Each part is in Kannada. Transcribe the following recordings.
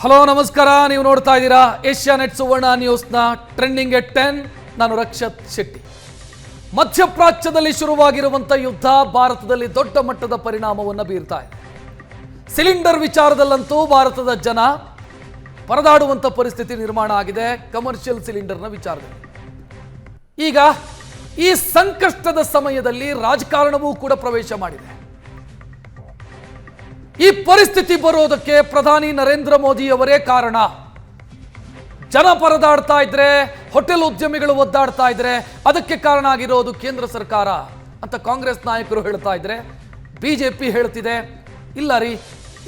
ಹಲೋ ನಮಸ್ಕಾರ, ನೀವು ನೋಡ್ತಾ ಇದ್ದೀರಾ ಏಷ್ಯಾನೆಟ್ ಸುವರ್ಣ ನ್ಯೂಸ್ನ ಟ್ರೆಂಡಿಂಗ್ ಎಟ್ 10. ನಾನು ರಕ್ಷತ್ ಶೆಟ್ಟಿ. ಮಧ್ಯಪ್ರಾಚ್ಯದಲ್ಲಿ ಶುರುವಾಗಿರುವಂಥ ಯುದ್ಧ ಭಾರತದಲ್ಲಿ ದೊಡ್ಡ ಮಟ್ಟದ ಪರಿಣಾಮವನ್ನು ಬೀರ್ತಾ ಇದೆ. ಸಿಲಿಂಡರ್ ವಿಚಾರದಲ್ಲಂತೂ ಭಾರತದ ಜನ ಪರದಾಡುವಂಥ ಪರಿಸ್ಥಿತಿ ನಿರ್ಮಾಣ ಆಗಿದೆ. ಕಮರ್ಷಿಯಲ್ ಸಿಲಿಂಡರ್ನ ವಿಚಾರದಲ್ಲಿ ಈಗ ಈ ಸಂಕಷ್ಟದ ಸಮಯದಲ್ಲಿ ರಾಜಕಾರಣವೂ ಕೂಡ ಪ್ರವೇಶ ಮಾಡಿದೆ. ಈ ಪರಿಸ್ಥಿತಿ ಬರೋದಕ್ಕೆ ಪ್ರಧಾನಿ ನರೇಂದ್ರ ಮೋದಿ ಅವರೇ ಕಾರಣ. ಜನ ಪರದಾಡ್ತಾ ಇದ್ರೆ, ಹೋಟೆಲ್ ಉದ್ಯಮಿಗಳು ಒದ್ದಾಡ್ತಾ ಇದ್ರೆ ಅದಕ್ಕೆ ಕಾರಣ ಆಗಿರೋದು ಕೇಂದ್ರ ಸರ್ಕಾರ ಅಂತ ಕಾಂಗ್ರೆಸ್ ನಾಯಕರು ಹೇಳ್ತಾ ಇದ್ರೆ, ಬಿಜೆಪಿ ಹೇಳ್ತಿದೆ ಇಲ್ಲ ರೀ,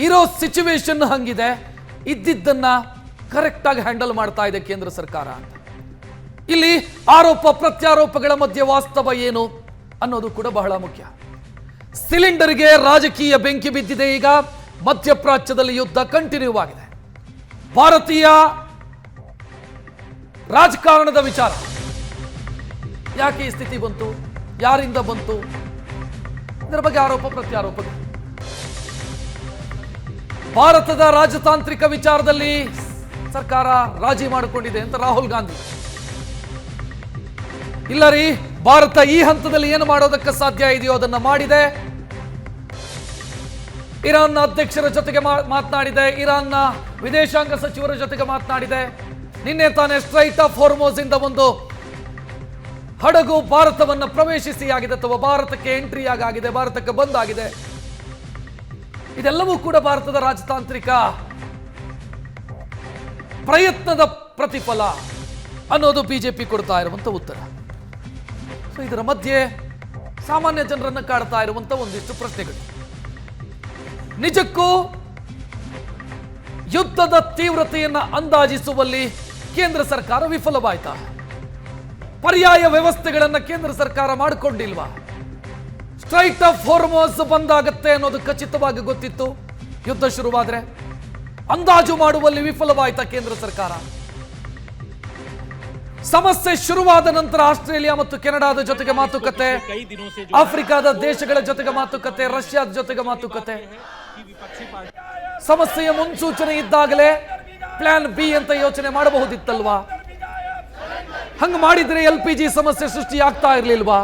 ಇರೋ ಸಿಚುವೇಶನ್ ಹಂಗಿದೆ, ಇದ್ದಿದ್ದನ್ನ ಕರೆಕ್ಟ್ ಆಗಿ ಹ್ಯಾಂಡಲ್ ಮಾಡ್ತಾ ಇದೆ ಕೇಂದ್ರ ಸರ್ಕಾರ ಅಂತ. ಇಲ್ಲಿ ಆರೋಪ ಪ್ರತ್ಯಾರೋಪಗಳ ಮಧ್ಯೆ ವಾಸ್ತವ ಏನು ಅನ್ನೋದು ಕೂಡ ಬಹಳ ಮುಖ್ಯ. ಸಿಲಿಂಡರ್ಗೆ ರಾಜಕೀಯ ಬೆಂಕಿ ಬಿದ್ದಿದೆ. ಈಗ ಮಧ್ಯಪ್ರಾಚ್ಯದಲ್ಲಿ ಯುದ್ಧ ಕಂಟಿನ್ಯೂ ಆಗಿದೆ. ಭಾರತೀಯ ರಾಜಕಾರಣದ ವಿಚಾರ, ಯಾಕೆ ಈ ಸ್ಥಿತಿ ಬಂತು, ಯಾರಿಂದ ಬಂತು, ಇದರ ಬಗ್ಗೆ ಆರೋಪ ಪ್ರತ್ಯಾರೋಪಗಳು. ಭಾರತದ ರಾಜತಾಂತ್ರಿಕ ವಿಚಾರದಲ್ಲಿ ಸರ್ಕಾರ ರಾಜಿ ಮಾಡಿಕೊಂಡಿದೆ ಅಂತ ರಾಹುಲ್ ಗಾಂಧಿ. ಇಲ್ಲ ರೀ, ಭಾರತ ಈ ಹಂತದಲ್ಲಿ ಏನು ಮಾಡೋದಕ್ಕೆ ಸಾಧ್ಯ ಇದೆಯೋ ಅದನ್ನ ಮಾಡಿದೆ. ಇರಾನ್ನ ಅಧ್ಯಕ್ಷರ ಜೊತೆಗೆ ಮಾತನಾಡಿದೆ, ಇರಾನ್ನ ವಿದೇಶಾಂಗ ಸಚಿವರ ಜೊತೆಗೆ ಮಾತನಾಡಿದೆ. ನಿನ್ನೆ ತಾನೇ ಸ್ಟ್ರೈಟ್ ಆಫ್ ಹಾರ್ಮೋಸ್ ಇಂದ ಒಂದು ಹಡಗು ಭಾರತವನ್ನು ಪ್ರವೇಶಿಸಿ ಆಗಿದೆ ಅಥವಾ ಭಾರತಕ್ಕೆ ಎಂಟ್ರಿ ಆಗಿದೆ, ಭಾರತಕ್ಕೆ ಬಂದಾಗಿದೆ. ಇದೆಲ್ಲವೂ ಕೂಡ ಭಾರತದ ರಾಜತಾಂತ್ರಿಕ ಪ್ರಯತ್ನದ ಪ್ರತಿಫಲ ಅನ್ನೋದು ಬಿಜೆಪಿ ಕೊಡ್ತಾ ಇರುವಂತ ಉತ್ತರ. ಸೊ ಇದರ ಮಧ್ಯೆ ಸಾಮಾನ್ಯ ಜನರನ್ನು ಕಾಡ್ತಾ ಇರುವಂತ ಒಂದಿಷ್ಟು ಪ್ರಶ್ನೆಗಳು. ನಿಜಕ್ಕೂ ಯುದ್ಧದ ತೀವ್ರತೆಯನ್ನು ಅಂದಾಜಿಸುವಲ್ಲಿ ಕೇಂದ್ರ ಸರ್ಕಾರ ವಿಫಲವಾಯ್ತಾ? ಪರ್ಯಾಯ ವ್ಯವಸ್ಥೆಗಳನ್ನು ಕೇಂದ್ರ ಸರ್ಕಾರ ಮಾಡಿಕೊಂಡಿಲ್ವಾ? ಸ್ಟ್ರೈಟ್ ಆಫ್ ಹಾರ್ಮೋಸ್ ಬಂದಾಗತ್ತೆ ಅನ್ನೋದು ಖಚಿತವಾಗಿ ಗೊತ್ತಿತ್ತು. ಯುದ್ಧ ಶುರುವಾದ್ರೆ ಅಂದಾಜು ಮಾಡುವಲ್ಲಿ ವಿಫಲವಾಯ್ತಾ ಕೇಂದ್ರ ಸರ್ಕಾರ? ಸಮಸ್ಯೆ ಶುರುವಾದ ನಂತರ ಆಸ್ಟ್ರೇಲಿಯಾ ಮತ್ತು ಕೆನಡಾದ ಜೊತೆಗೆ ಮಾತುಕತೆ, ಆಫ್ರಿಕಾದ ದೇಶಗಳ ಜೊತೆಗೆ ಮಾತುಕತೆ, ರಷ್ಯಾದ ಜೊತೆಗೆ ಮಾತುಕತೆ. ಸಮಸ್ಯೆಯ ಮುನ್ಸೂಚನೆ ಇದ್ದಾಗಲೇ ಪ್ಲಾನ್ ಬಿ ಅಂತ ಯೋಚನೆ ಮಾಡಬಹುದಿತ್ತಲ್ವಾ? ಹಂಗ ಮಾಡಿದ್ರೆ LPG ಸಮಸ್ಯೆ ಸೃಷ್ಟಿ ಆಗ್ತಾ ಇರ್ಲಿಲ್ವಾ?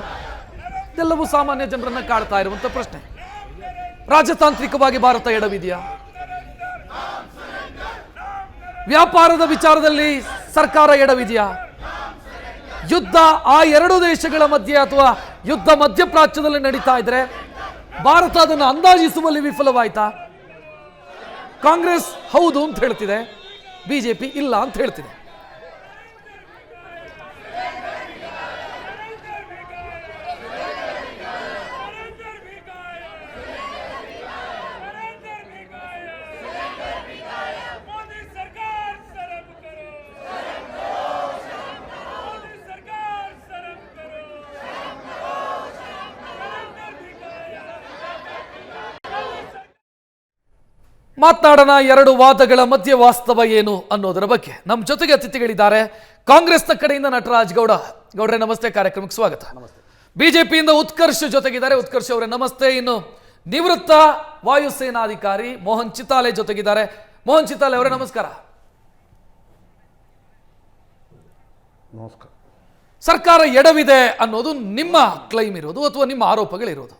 ಇದೆಲ್ಲವೂ ಸಾಮಾನ್ಯ ಜನರನ್ನ ಕಾಡ್ತಾ ಇರುವಂತ ಪ್ರಶ್ನೆ. ರಾಜತಾಂತ್ರಿಕವಾಗಿ ಭಾರತ ಎಡವಿದೆಯಾ? ವ್ಯಾಪಾರದ ವಿಚಾರದಲ್ಲಿ ಸರ್ಕಾರ ಎಡವಿದೆಯಾ? ಯುದ್ಧ ಆ ಎರಡು ದೇಶಗಳ ಮಧ್ಯೆ ಅಥವಾ ಯುದ್ಧ ಮಧ್ಯಪ್ರಾಚ್ಯದಲ್ಲಿ ನಡೀತಾ ಇದ್ರೆ ಭಾರತ ಅದನ್ನು ಅಂದಾಜಿಸುವಲ್ಲಿ ವಿಫಲವಾಯ್ತಾ? ಕಾಂಗ್ರೆಸ್ ಹೌದು ಅಂತ ಹೇಳ್ತಿದೆ, ಬಿಜೆಪಿ ಇಲ್ಲ ಅಂತ ಹೇಳ್ತಿದೆ. ಮಾತನಾಡೋಣ ಎರಡು ವಾದಗಳ ಮಧ್ಯೆ ವಾಸ್ತವ ಏನು ಅನ್ನೋದರ ಬಗ್ಗೆ. ನಮ್ಮ ಜೊತೆಗೆ ಅತಿಥಿಗಳಿದ್ದಾರೆ. ಕಾಂಗ್ರೆಸ್ನ ಕಡೆಯಿಂದ ನಟರಾಜ್ ಗೌಡ. ಗೌಡ್ರೆ ನಮಸ್ತೆ, ಕಾರ್ಯಕ್ರಮಕ್ಕೆ ಸ್ವಾಗತ. ಬಿಜೆಪಿಯಿಂದ ಉತ್ಕರ್ಷ್ ಜೊತೆಗಿದ್ದಾರೆ. ಉತ್ಕರ್ಷ್ ಅವರೇ ನಮಸ್ತೆ. ಇನ್ನು ನಿವೃತ್ತ ವಾಯುಸೇನಾಧಿಕಾರಿ ಮೋಹನ್ ಚಿತಾಲೆ ಜೊತೆಗಿದ್ದಾರೆ. ಮೋಹನ್ ಚಿತಾಲೆ ಅವರೇ ನಮಸ್ಕಾರ. ನಮಸ್ಕಾರ. ಸರ್ಕಾರ ಎಡವಿದೆ ಅನ್ನೋದು ನಿಮ್ಮ ಕ್ಲೈಮ್ ಇರೋದು ಅಥವಾ ನಿಮ್ಮ ಆರೋಪಗಳಿರೋದು.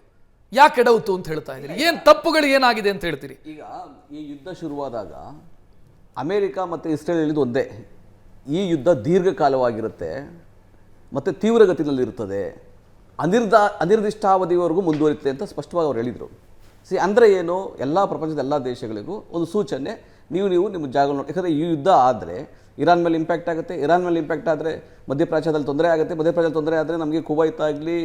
ಯಾಕೆ ಎಡವುತು ಅಂತ ಹೇಳ್ತಾ ಇದ್ದೀರಿ? ಏನ್ ತಪ್ಪುಗಳು ಏನಾಗಿದೆ ಅಂತ ಹೇಳ್ತೀರಿ? ಈಗ ಈ ಯುದ್ಧ ಶುರುವಾದಾಗ ಅಮೆರಿಕ ಮತ್ತು ಇಸ್ರೇಲ್ ಹೇಳಿದ್ದು ಒಂದೇ, ಈ ಯುದ್ಧ ದೀರ್ಘಕಾಲವಾಗಿರುತ್ತೆ ಮತ್ತು ತೀವ್ರಗತಿನಲ್ಲಿರುತ್ತದೆ, ಅನಿರ್ದಿಷ್ಟಾವಧಿವರೆಗೂ ಮುಂದುವರಿಯುತ್ತೆ ಅಂತ ಸ್ಪಷ್ಟವಾಗಿ ಅವ್ರು ಹೇಳಿದರು. ಅಂದರೆ ಏನು, ಎಲ್ಲ ಪ್ರಪಂಚದ ಎಲ್ಲ ದೇಶಗಳಿಗೂ ಒಂದು ಸೂಚನೆ, ನೀವು ನಿಮ್ಮ ಜಾಗ ನೋಡಿ. ಯಾಕಂದರೆ ಈ ಯುದ್ಧ ಆದರೆ ಇರಾನ್ ಮೇಲೆ ಇಂಪ್ಯಾಕ್ಟ್ ಆಗುತ್ತೆ, ಇರಾನ್ ಮೇಲೆ ಇಂಪ್ಯಾಕ್ಟ್ ಆದರೆ ಮಧ್ಯಪ್ರಾಚ್ಯದಲ್ಲಿ ತೊಂದರೆ ಆಗುತ್ತೆ, ಮಧ್ಯಪ್ರಾಚ್ಯದಲ್ಲಿ ತೊಂದರೆ ಆದರೆ ನಮಗೆ ಕುವೈತ್ ಆಗಲಿ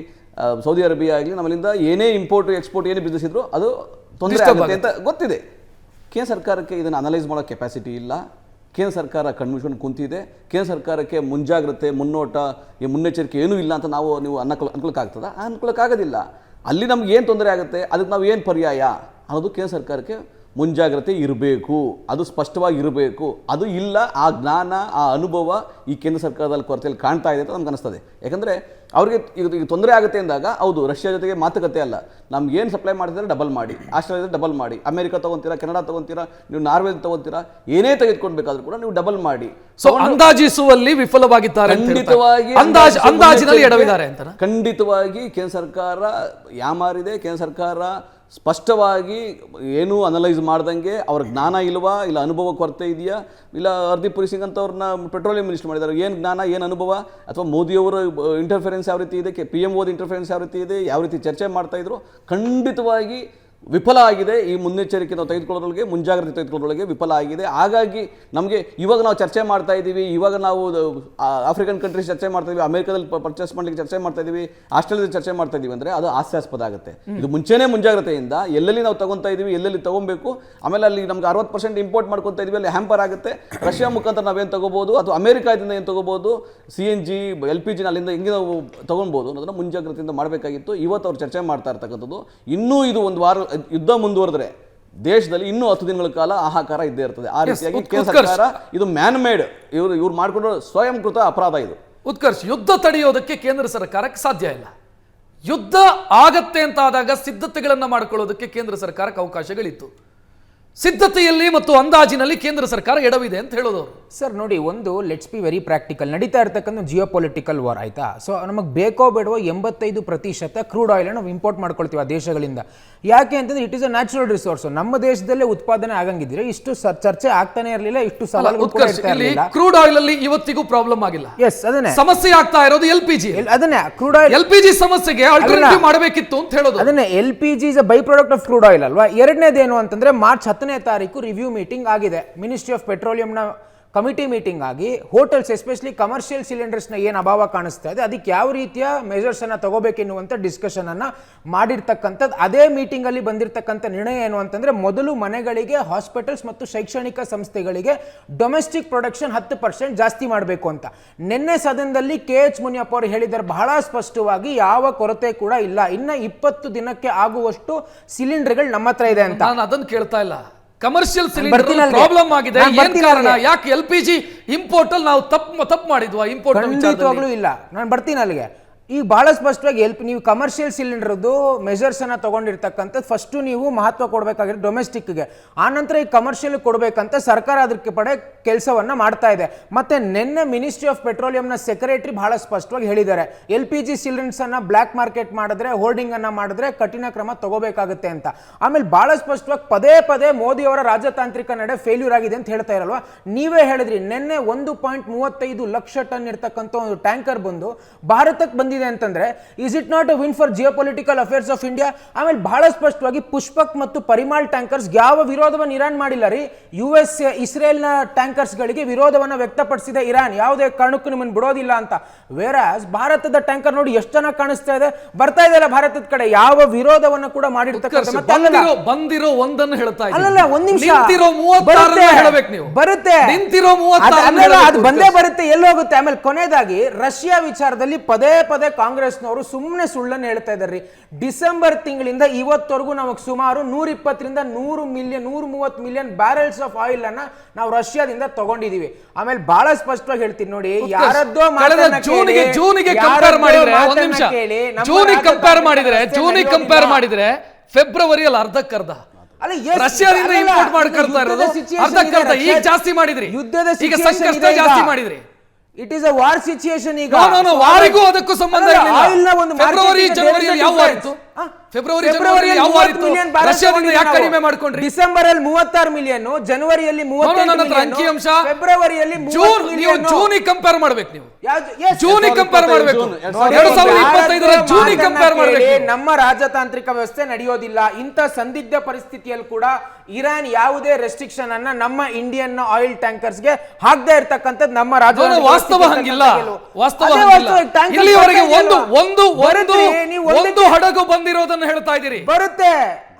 ಸೌದಿ ಅರೇಬಿಯಾ ಆಗಲಿ ನಮ್ಮಲ್ಲಿಂದ ಏನೇ ಇಂಪೋರ್ಟ್ ಎಕ್ಸ್ಪೋರ್ಟ್ ಏನೇ ಬಿಸ್ನೆಸ್ ಇದ್ದರೂ ಅದು ತೊಂದರೆ ಆಗುತ್ತೆ ಅಂತ ಗೊತ್ತಿದೆ. ಕೇಂದ್ರ ಸರ್ಕಾರಕ್ಕೆ ಇದನ್ನು ಅನಲೈಸ್ ಮಾಡೋ ಕೆಪಾಸಿಟಿ ಇಲ್ಲ. ಕೇಂದ್ರ ಸರ್ಕಾರ ಕಣ್ಮುಚ್ಕೊಂಡು ಕುಂತಿದೆ. ಕೇಂದ್ರ ಸರ್ಕಾರಕ್ಕೆ ಮುಂಜಾಗ್ರತೆ, ಮುನ್ನೋಟ, ಈ ಮುನ್ನೆಚ್ಚರಿಕೆ ಏನೂ ಇಲ್ಲ ಅಂತ ನೀವು ಅನ್ಕೊಳ್ಳೋಕ್ಕಾಗೋದಿಲ್ಲ. ಅಲ್ಲಿ ನಮ್ಗೆ ಏನು ತೊಂದರೆ ಆಗುತ್ತೆ, ಅದಕ್ಕೆ ನಾವು ಏನು ಪರ್ಯಾಯ ಅನ್ನೋದು ಕೇಂದ್ರ ಸರ್ಕಾರಕ್ಕೆ ಮುಂಜಾಗ್ರತೆ ಇರಬೇಕು, ಅದು ಸ್ಪಷ್ಟವಾಗಿ ಇರಬೇಕು. ಅದು ಇಲ್ಲ, ಆ ಜ್ಞಾನ ಆ ಅನುಭವ ಈ ಕೇಂದ್ರ ಸರ್ಕಾರದಲ್ಲಿ ಕೊರತೆಯಲ್ಲಿ ಕಾಣ್ತಾ ಇದೆ ಅಂತ ನಮ್ಗೆ ಅನಿಸ್ತದೆ. ಯಾಕಂದರೆ ಅವ್ರಿಗೆ ಈಗ ತೊಂದರೆ ಆಗುತ್ತೆ ಅಂದಾಗ ಹೌದು ರಷ್ಯಾ ಜೊತೆಗೆ ಮಾತುಕತೆ ಅಲ್ಲ, ನಮ್ಗೆ ಏನು ಸಪ್ಲೈ ಮಾಡ್ತಿದ್ರೆ ಡಬಲ್ ಮಾಡಿ, ಆಸ್ಟ್ರೇಲಿಯಾ ಡಬಲ್ ಮಾಡಿ, ಅಮೆರಿಕ ತೊಗೊತೀರಾ, ಕೆನಡಾ ತೊಗೊತೀರಾ, ನೀವು ನಾರ್ವೆ ತೊಗೊತೀರಾ, ಏನೇ ತೆಗೆದುಕೊಳ್ಬೇಕಾದ್ರೂ ಕೂಡ ನೀವು ಡಬಲ್ ಮಾಡಿ. ಸೊ ಅಂದಾಜಿಸುವಲ್ಲಿ ವಿಫಲವಾಗಿದ್ದಾರೆ, ಖಂಡಿತವಾಗಿ ಅಂದಾಜಿನಲ್ಲಿ ಎಡವಿದ್ದಾರೆ ಅಂತ ಖಂಡಿತವಾಗಿ ಕೇಂದ್ರ ಸರ್ಕಾರ ಯಾಮಾರಿದೆ. ಕೇಂದ್ರ ಸರ್ಕಾರ ಸ್ಪಷ್ಟವಾಗಿ ಏನೂ ಅನಲೈಸ್ ಮಾಡ್ದಂಗೆ ಅವ್ರ ಜ್ಞಾನ ಇಲ್ವಾ, ಇಲ್ಲ ಅನುಭವ ಕೊರತೆ ಇದೆಯಾ, ಇಲ್ಲ ಹರ್ದೀಪ್ ಪುರಿ ಸಿಂಗ್ ಅಂತ ಅವ್ರನ್ನ ಪೆಟ್ರೋಲಿಯಂ ಮಿನಿಸ್ಟರ್ ಮಾಡಿದ್ದಾರೆ, ಏನು ಜ್ಞಾನ ಏನು ಅನುಭವ, ಅಥವಾ ಮೋದಿಯವರ ಇಂಟರ್ಫರೆನ್ಸ್ ಯಾವ ರೀತಿ ಇದೆ, PM ಇಂಟರ್ಫರೆನ್ಸ್ ಯಾವ ರೀತಿ ಇದೆ, ಯಾವ ರೀತಿ ಚರ್ಚೆ ಮಾಡ್ತಾ ಇದ್ರು, ಖಂಡಿತವಾಗಿ ವಿಫಲ ಆಗಿದೆ. ಈ ಮುನ್ನೆಚ್ಚರಿಕೆ ನಾವು ತೆಗೆದುಕೊಳ್ಳೋದ್ರೊಳಗೆ, ಮುಂಜಾಗ್ರತೆ ತೆಗೆದುಕೊಳ್ಳೋದ್ರೊಳಗೆ ವಿಫಲ ಆಗಿದೆ. ಹಾಗಾಗಿ ನಮಗೆ ಇವಾಗ ನಾವು ಚರ್ಚೆ ಮಾಡ್ತಾ ಇದ್ದೀವಿ, ಇವಾಗ ನಾವು ಆಫ್ರಿಕನ್ ಕಂಟ್ರೀಸ್ ಚರ್ಚೆ ಮಾಡ್ತಾ ಇದೀವಿ, ಅಮೆರಿಕದಲ್ಲಿ ಪರ್ಚೇಸ್ ಮಾಡಲಿಕ್ಕೆ ಚರ್ಚೆ ಮಾಡ್ತಾ ಇದೀವಿ, ಆಸ್ಟ್ರೇಲಿಯಾದಲ್ಲಿ ಚರ್ಚೆ ಮಾಡ್ತಾ ಇದೀವಿ ಅಂದರೆ ಅದು ಹಾಸ್ಯಾಸ್ಪದ ಆಗುತ್ತೆ. ಇದು ಮುಂಚೆನೇ ಮುಂಜಾಗ್ರತೆಯಿಂದ ಎಲ್ಲೆಲ್ಲಿ ನಾವು ತಗೊತಾ ಇದೀವಿ, ಎಲ್ಲೆಲ್ಲಿ ತಗೊಬೇಕು, ಆಮೇಲೆ ಅಲ್ಲಿ ನಮ್ಗೆ 60% ಇಂಪೋರ್ಟ್ ಮಾಡ್ಕೊತಾ ಇದೀವಿ, ಅಲ್ಲಿ ಹ್ಯಾಂಪರ್ ಆಗುತ್ತೆ. ರಷ್ಯಾ ಮುಖಾಂತರ ನಾವೇನು ತಗೋಬಹುದು, ಅಥವಾ ಅಮೆರಿಕಾದಿಂದ ಏನು ತಗೋಬಹುದು, CNG LPG ಅಲ್ಲಿಂದ ಹೆಂಗೆ ನಾವು ತಗೊಳ್ಬೋದು ಅನ್ನೋದನ್ನ ಮುಂಜಾಗ್ರತೆಯಿಂದ ಮಾಡಬೇಕಾಗಿತ್ತು. ಇವತ್ತು ಅವ್ರು ಚರ್ಚೆ ಮಾಡ್ತಾ ಇರ್ತಕ್ಕಂಥದ್ದು, ಇನ್ನೂ ಇದು ಒಂದು ವಾರ ಯುದ್ಧ ಮುಂದುವರೆದ್ರೆ ದೇಶದಲ್ಲಿ ಇನ್ನೂ 10 ದಿನಗಳ ಕಾಲ ಹಾಹಾಕಾರ ಇದ್ದೇ ಇರ್ತದೆ. ಆ ರೀತಿಯಾಗಿ ಕೇಂದ್ರ ಸರ್ಕಾರ ಇದು ಮ್ಯಾನ್ ಮೇಡ್, ಇವ್ರು ಮಾಡಿಕೊಂಡು ಸ್ವಯಂಕೃತ ಅಪರಾಧ ಇದು. ಉತ್ಕರ್ಷ್, ಯುದ್ಧ ತಡೆಯೋದಕ್ಕೆ ಕೇಂದ್ರ ಸರ್ಕಾರಕ್ಕೆ ಸಾಧ್ಯ ಇಲ್ಲ. ಯುದ್ಧ ಆಗತ್ತೆ ಅಂತ ಆದಾಗ ಸಿದ್ಧತೆಗಳನ್ನ ಮಾಡ್ಕೊಳ್ಳೋದಕ್ಕೆ ಕೇಂದ್ರ ಸರ್ಕಾರಕ್ಕೆ ಅವಕಾಶಗಳಿತ್ತು. ಸಿದ್ಧತೆಯಲ್ಲಿ ಮತ್ತು ಅಂದಾಜಿನಲ್ಲಿ ಕೇಂದ್ರ ಸರ್ಕಾರ ಎಡವಿದೆ ಅಂತ ಹೇಳೋದು ಸರ್. ನೋಡಿ, ಒಂದು ಲೆಟ್ಸ್ ಬಿ ವೆರಿ ಪ್ರಾಕ್ಟಿಕಲ್. ನಡೀತಾ ಇರ್ತಕ್ಕಂಥ ಜಿಯೋ ಪೊಲಿಟಿಕಲ್ ವಾರ್ ಆಯ್ತಾ. ಸೊ ನಮಗೆ ಬೇಕೋ ಬೇಡವೋ 85% ಕ್ರೂಡ್ ಆಯಿಲ್ ನಾವು ಇಂಪೋರ್ಟ್ ಮಾಡ್ಕೊಳ್ತೀವಿ ಆ ದೇಶಗಳಿಂದ. ಯಾಕೆ ಅಂತಂದ್ರೆ it is a natural resource. ನಮ್ಮ ದೇಶದಲ್ಲೇ ಉತ್ಪಾದನೆ ಆಗಂಗಿದ್ರೆ ಇಷ್ಟು ಚರ್ಚೆ ಆಗ್ತಾನೆ ಇರಲಿಲ್ಲ, ಇಷ್ಟು ಸವಾಲು. ಕ್ರೂಡ್ ಆಯಿಲ್ ಅಲ್ಲಿ ಇವತ್ತಿಗೂ ಪ್ರಾಬ್ಲಮ್ ಆಗಿಲ್ಲ. ಎಸ್, ಅದನ್ನೇ ಸಮಸ್ಯೆ ಆಗ್ತಾ ಇರೋದು LPG. ಅದನ್ನೇ ಕ್ರೂಡ್ ಆಯಿಲ್ LPG ಸಮಸ್ಯೆಗೆ ಆಲ್ಟರ್ನೇಟಿವ್ ಮಾಡಬೇಕಿತ್ತು ಅಂತ ಹೇಳೋದು. ಅದನ್ನೇ LPG is a by product of crude oil ಅಲ್ವಾ. ಎರಡನೇದೇನು ಅಂತಂದ್ರೆ ಮಾರ್ಚ್ 10ನೇ ತಾರೀಕು ರಿವ್ಯೂ ಮೀಟಿಂಗ್ ಆಗಿದೆ. ಮಿನಿಸ್ಟ್ರಿ ಆಫ್ ಪೆಟ್ರೋಲಿಯಂನ ಕಮಿಟಿ ಮೀಟಿಂಗ್ ಆಗಿ ಹೋಟೆಲ್ಸ್ ಎಸ್ಪೆಷಲಿ ಕಮರ್ಷಿಯಲ್ ಸಿಲಿಂಡರ್ಸ್ನ ಏನು ಅಭಾವ ಕಾಣಿಸ್ತಾ ಇದೆ ಅದಕ್ಕೆ ಯಾವ ರೀತಿಯ ಮೆಜರ್ಸ್ ಅನ್ನ ತಗೋಬೇಕೆನ್ನುವಂಥ ಡಿಸ್ಕಷನ್ ಅನ್ನ ಮಾಡಿರ್ತಕ್ಕಂಥದ್ದು. ಅದೇ ಮೀಟಿಂಗ್ ಅಲ್ಲಿ ಬಂದಿರತಕ್ಕಂಥ ನಿರ್ಣಯ ಏನು ಅಂತಂದ್ರೆ, ಮೊದಲು ಮನೆಗಳಿಗೆ, ಹಾಸ್ಪಿಟಲ್ಸ್ ಮತ್ತು ಶೈಕ್ಷಣಿಕ ಸಂಸ್ಥೆಗಳಿಗೆ ಡೊಮೆಸ್ಟಿಕ್ ಪ್ರೊಡಕ್ಷನ್ 10% ಜಾಸ್ತಿ ಮಾಡಬೇಕು ಅಂತ. ನಿನ್ನೆ ಸದನದಲ್ಲಿ KH ಮುನಿಯಪ್ಪ ಅವರು ಹೇಳಿದ್ದಾರೆ ಬಹಳ ಸ್ಪಷ್ಟವಾಗಿ, ಯಾವ ಕೊರತೆ ಕೂಡ ಇಲ್ಲ, ಇನ್ನ 20 ದಿನಕ್ಕೆ ಆಗುವಷ್ಟು ಸಿಲಿಂಡರ್ಗಳು ನಮ್ಮ ಹತ್ರ ಇದೆ ಅಂತ. ನಾನು ಅದನ್ನು ಕೇಳ್ತಾ ಇಲ್ಲ. ಕಮರ್ಷಿಯಲ್ ಸಿಲಿಂಡರ್ ಪ್ರಾಬ್ಲಮ್ ಆಗಿದೆ, ಏನ್ ಕಾರಣ? ಯಾಕೆ LPG ಇಂಪೋರ್ಟ್ ಅಲ್ಲಿ ನಾವು ತಪ್ಪು ಮಾಡಿದ್ವಾ? ಇಂಪೋರ್ಟ್ ಖಂಡಿತವಾಗ್ಲೂ ಇಲ್ಲ. ನಾನು ಬರ್ತೀನಿ ಅಲ್ಲಿಗೆ. ಈಗ ಬಹಳ ಸ್ಪಷ್ಟವಾಗಿ ನೀವು ಕಮರ್ಷಿಯಲ್ ಸಿಲಿಂಡರ್ದು ಮೆಜರ್ಸ್ ಅನ್ನ ತಗೊಂಡಿರ್ತಕ್ಕಂಥದ್ದು ಫಸ್ಟ್ ನೀವು ಮಹತ್ವ ಕೊಡಬೇಕಾಗಿರೋ ಡೊಮೆಸ್ಟಿಕ್ಗೆ, ಆನಂತರ ಈ ಕಮರ್ಷಿಯಲ್ ಕೊಡಬೇಕಂತ ಸರ್ಕಾರ ಅದಕ್ಕೆ ಪಡೆ ಕೆಲಸವನ್ನ ಮಾಡ್ತಾ ಇದೆ. ಮತ್ತೆ ನಿನ್ನೆ ಮಿನಿಸ್ಟ್ರಿ ಆಫ್ ಪೆಟ್ರೋಲಿಯಂನ ಸೆಕ್ರೆಟರಿ ಬಹಳ ಸ್ಪಷ್ಟವಾಗಿ ಹೇಳಿದ್ದಾರೆ, LPG ಸಿಲಿಂಡರ್ಸ್ ಅನ್ನ ಬ್ಲಾಕ್ ಮಾರ್ಕೆಟ್ ಮಾಡಿದ್ರೆ, ಹೋರ್ಡಿಂಗ್ ಅನ್ನ ಮಾಡಿದ್ರೆ ಕಠಿಣ ಕ್ರಮ ತಗೋಬೇಕಾಗುತ್ತೆ ಅಂತ. ಆಮೇಲೆ ಬಹಳ ಸ್ಪಷ್ಟವಾಗಿ ಪದೇ ಮೋದಿ ಅವರ ರಾಜತಾಂತ್ರಿಕ ನಡೆ ಫೇಲ್ಯೂರ್ ಆಗಿದೆ ಅಂತ ಹೇಳ್ತಾ ಇರಲ್ವಾ. ನೀವೇ ಹೇಳಿದ್ರಿ ನಿನ್ನೆ 1.35 ಲಕ್ಷ ಟನ್ ಇರ್ತಕ್ಕಂಥ ಒಂದು ಟ್ಯಾಂಕರ್ ಬಂದು ಭಾರತಕ್ಕೆ ಬಂದಿದೆ ಅಂತಂದ್ರೆ, is it not a win for geopolitical affairs of India? ಆಮೇಲೆ ಬಹಳ ಸ್ಪಷ್ಟವಾಗಿ ಪುಷ್ಪಕ್ ಮತ್ತು ಪರಿಮಾಲ್ ಟ್ಯಾಂಕರ್ಸ್ ಯಾವ ವಿರೋಧವನ್ನು ಇರಾನ್ ಮಾಡಿಲ್ಲ ರೀ. US ಇಸ್ರೇಲ್ನ ಟ್ಯಾಂಕರ್ಸ್ ಗಳಿಗೆ ವಿರೋಧವನ್ನ ವ್ಯಕ್ತಪಡಿಸಿದೆ ಇರಾನ್, ಯಾವುದೇ ಕಾರಣಕ್ಕೂ ನಿಮ್ಮನ್ನು ಬಿಡೋದಿಲ್ಲ ಅಂತ. ವೇರಾಸ್ ಭಾರತದ ಟ್ಯಾಂಕರ್ ನೋಡಿ ಎಷ್ಟು ಚೆನ್ನಾಗಿ ಕಾಣಿಸ್ತಾ ಇದೆ, ಬರ್ತಾ ಇದೆಯಲ್ಲ ಭಾರತದ ಕಡೆ, ಯಾವ ವಿರೋಧವನ್ನ ಕೂಡ ಮಾಡಿರ್ತಕ್ಕಂಥ. ಬಂದಿರೋ ಒಂದನ್ನು ಹೇಳ್ತಾ ಇದ್ದೀನಿ. ಅಲ್ಲಲ್ಲ, ಒಂದ್ ನಿಮಿಷ ಬರುತ್ತೆ, ಅದು ಬಂದೇ ಬರುತ್ತೆ, ಎಲ್ಲೋಗುತ್ತೆ. ಆಮೇಲೆ ಕೊನೆಯದಾಗಿ ರಷ್ಯಾ ವಿಚಾರದಲ್ಲಿ ಪದೇ ಕಾಂಗ್ರೆಸ್ನವರು ಸುಮ್ಮನೆ ಸುಳ್ಳನ್ನು ಹೇಳ್ತಾ ಇದ್ದಾರೆ. ಡಿಸೆಂಬರ್ ತಿಂಗಳಿಂದ ಇವತ್ತವರೆಗೂ ನಮಗೆ ಸುಮಾರು 120 ರಿಂದ 130 ಮಿಲಿಯನ್ ಬ್ಯಾರೆಲ್ಸ್ ಆಫ್ ಆಯಿಲ್ ಅನ್ನ ನಾವು ರಷ್ಯಾದಿಂದ ತಗೊಂಡಿದೀವಿ. ಆಮೇಲೆ ಬಹಳ ಸ್ಪಷ್ಟವಾಗಿ ಹೇಳ್ತೀನಿ ನೋಡಿ, ಯಾರದ್ದೋ ಜೂನಿಗೆ ಕಂಪೇರ್ ಮಾಡಿದ್ರೆ ಫೆಬ್ರವರಿಯಲ್ಲಿ ಅರ್ಧಕ್ಕರ್ಧ ರಷ್ಯಾದಿಂದ ಇಂಪೋರ್ಟ್ ಮಾಡ್ಕೊಳ್ತಾ ಇರೋದು ಅರ್ಧಕ್ಕರ್ಧ. ಈಗ ಜಾಸ್ತಿ ಮಾಡಿದ್ರಿ, ಈಗ ಸಂಕಷ್ಟ ಜಾಸ್ತಿ ಮಾಡಿದ್ರಿ. It is a war situation. ಈಗ ವಾರಿಗೂ ಅದಕ್ಕೂ ಸಂಬಂಧ ಇಲ್ಲ. ಫೆಬ್ರವರಿ ಜನವರಿಯಲ್ಲಿ ಯಾವ ವಾರ ಇತ್ತು? ಫೆಬ್ರವರಿ ಯಾವ ವಾರ ಇತ್ತು? ರಷ್ಯಾದಿಂದ ಯಾಕೆ ಕಡಿಮೆ ಮಾಡ್ಕೊಂಡ್ರಿ? ಡಿಸೆಂಬರ್ ಅಲ್ಲಿ 36 ಮಿಲಿಯನ್, ಜನವರಿಯಲ್ಲಿ 38 ಅಂಕಿಅಂಶ, ಫೆಬ್ರವರಿಯಲ್ಲಿ ಜೂನಿಗೆ ಕಂಪೇರ್ ಮಾಡ್ಬೇಕು. ನೀವು ಜೂನಿಗೆ ಕಂಪೇರ್ ಮಾಡ್ಬೇಕು, 2025 ಜೂನಿಗೆ ಕಂಪೇರ್ ಮಾಡ್ಬೇಕು. ನಮ್ಮ ರಾಜತಾಂತ್ರಿಕ ವ್ಯವಸ್ಥೆ ನಡೆಯೋದಿಲ್ಲ. ಇಂಥ ಸಂದಿಗ್ಧ ಪರಿಸ್ಥಿತಿಯಲ್ಲಿ ಕೂಡ ಇರಾನ್ ಯಾವುದೇ ರೆಸ್ಟ್ರಿಕ್ಷನ್ ಅನ್ನ ನಮ್ಮ ಇಂಡಿಯನ್ ಆಯಿಲ್ ಟ್ಯಾಂಕರ್ಸ್ ಗೆ ಹಾಕದೇ ಇರ್ತಕ್ಕಂಥದ್ದು ನಮ್ಮ ವಾಸ್ತವ ಹಂಗಿಲ್ಲ. ಇಲ್ಲಿವರೆಗೆ ಒಂದು ಹಡಗು ಬಂದಿರೋದನ್ನು ಹೇಳ್ತಾ ಇದ್ದೀರಿ. ಬರುತ್ತೆ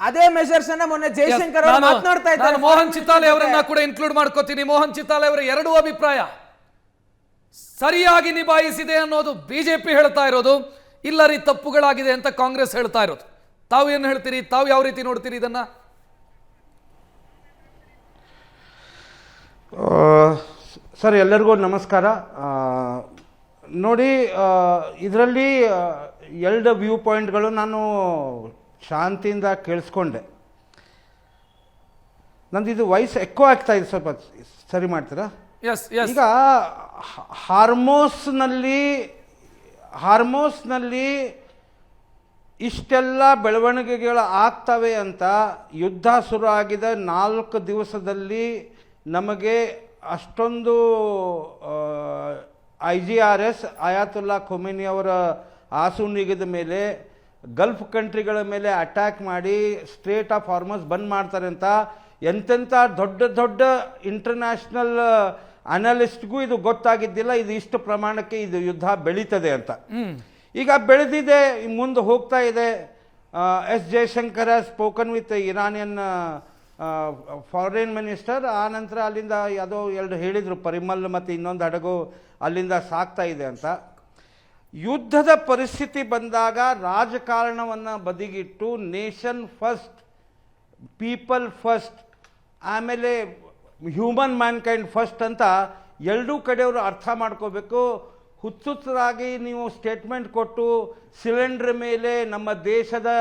ಅದೇ ಮೆಜರ್ಸ್ ಅನ್ನ ಮೊನ್ನೆ ಜಯಶಂಕರ್ ಅವರು ಮಾತನಾಡ್ತಾ ಇದ್ದಾರೆ. ನಾನು ಮೋಹನ್ ಚಿತಾಲೆ ಅವರನ್ನ ಕೂಡ ಇನ್ಕ್ಲೂಡ್ ಮಾಡ್ಕೋತೀನಿ. ಮೋಹನ್ ಚಿತಾಲೆ ಅವರ ಎರಡೂ ಅಭಿಪ್ರಾಯ ಸರಿಯಾಗಿ ನಿಭಾಯಿಸಿದೆ ಅನ್ನೋದು ಬಿಜೆಪಿ ಹೇಳ್ತಾ ಇರೋದು, ಇಲ್ಲ ರೀ ತಪ್ಪುಗಳಾಗಿದೆ ಅಂತ ಕಾಂಗ್ರೆಸ್ ಹೇಳ್ತಾ ಇರೋದು. ತಾವು ಏನು ಹೇಳ್ತೀರಿ? ತಾವು ಯಾವ ರೀತಿ ನೋಡ್ತೀರಿ ಇದನ್ನ? ಸರ್ ಎಲ್ಲರಿಗೂ ನಮಸ್ಕಾರ. ನೋಡಿ, ಇದರಲ್ಲಿ ಎರಡು ವ್ಯೂ ಪಾಯಿಂಟ್ಗಳು ನಾನು ಶಾಂತಿಯಿಂದ ಕೇಳಿಸ್ಕೊಂಡೆ. ನಂದು ಇದು ವಾಯ್ಸ್ ಎಕ್ಕೋ ಆಗ್ತಾ ಇದೆ, ಸ್ವಲ್ಪ ಸರಿ ಮಾಡ್ತೀರಾ? ಈಗ ಹಾರ್ಮೋಸ್ನಲ್ಲಿ ಇಷ್ಟೆಲ್ಲ ಬೆಳವಣಿಗೆಗಳು ಆಗ್ತವೆ ಅಂತ ಯುದ್ಧ ಶುರು ಆಗಿದ 4 ದಿವಸದಲ್ಲಿ ನಮಗೆ ಅಷ್ಟೊಂದು IGRS ಆಯಾತುಲ್ಲಾ ಖೊಮೇನಿ ಅವರ ಆಸುನಿಗದ ಮೇಲೆ ಗಲ್ಫ್ ಕಂಟ್ರಿಗಳ ಮೇಲೆ ಅಟ್ಯಾಕ್ ಮಾಡಿ ಸ್ಟ್ರೇಟ್ ಆಫ್ ಹಾರ್ಮೋಸ್ ಬಂದ್ ಮಾಡ್ತಾರೆ ಅಂತ ಎಂತೆಂಥ ದೊಡ್ಡ ದೊಡ್ಡ ಇಂಟರ್ನ್ಯಾಷನಲ್ ಅನಲಿಸ್ಟ್ಗೂ ಇದು ಗೊತ್ತಾಗಿದ್ದಿಲ್ಲ, ಇದು ಇಷ್ಟು ಪ್ರಮಾಣಕ್ಕೆ ಇದು ಯುದ್ಧ ಬೆಳೀತದೆ ಅಂತ. ಈಗ ಬೆಳೆದಿದೆ, ಮುಂದೆ ಹೋಗ್ತಾ ಇದೆ. S. Jaishankar spoken with Iranian foreign minister. ಆ ನಂತರ ಅಲ್ಲಿಂದ ಯಾವುದೋ 2 ಹೇಳಿದರು, ಪರಿಮಲ್ ಮತ್ತು ಇನ್ನೊಂದು ಹಡಗು ಅಲ್ಲಿಂದ ಸಾಕ್ತಾ ಇದೆ ಅಂತ. ಯುದ್ಧದ ಪರಿಸ್ಥಿತಿ ಬಂದಾಗ ರಾಜಕಾರಣವನ್ನು ಬದಿಗಿಟ್ಟು ನೇಷನ್ ಫಸ್ಟ್, ಪೀಪಲ್ ಫಸ್ಟ್, ಆಮೇಲೆ ಹ್ಯೂಮನ್ ಮ್ಯಾನ್ಕೈಂಡ್ ಫಸ್ಟ್ ಅಂತ ಎರಡೂ ಕಡೆಯವರು ಅರ್ಥ ಮಾಡ್ಕೋಬೇಕು. ಹುಚ್ಚುಚ್ಚರಾಗಿ ನೀವು ಸ್ಟೇಟ್ಮೆಂಟ್ ಕೊಟ್ಟು ಸಿಲಿಂಡರ್ ಮೇಲೆ ನಮ್ಮ ದೇಶದ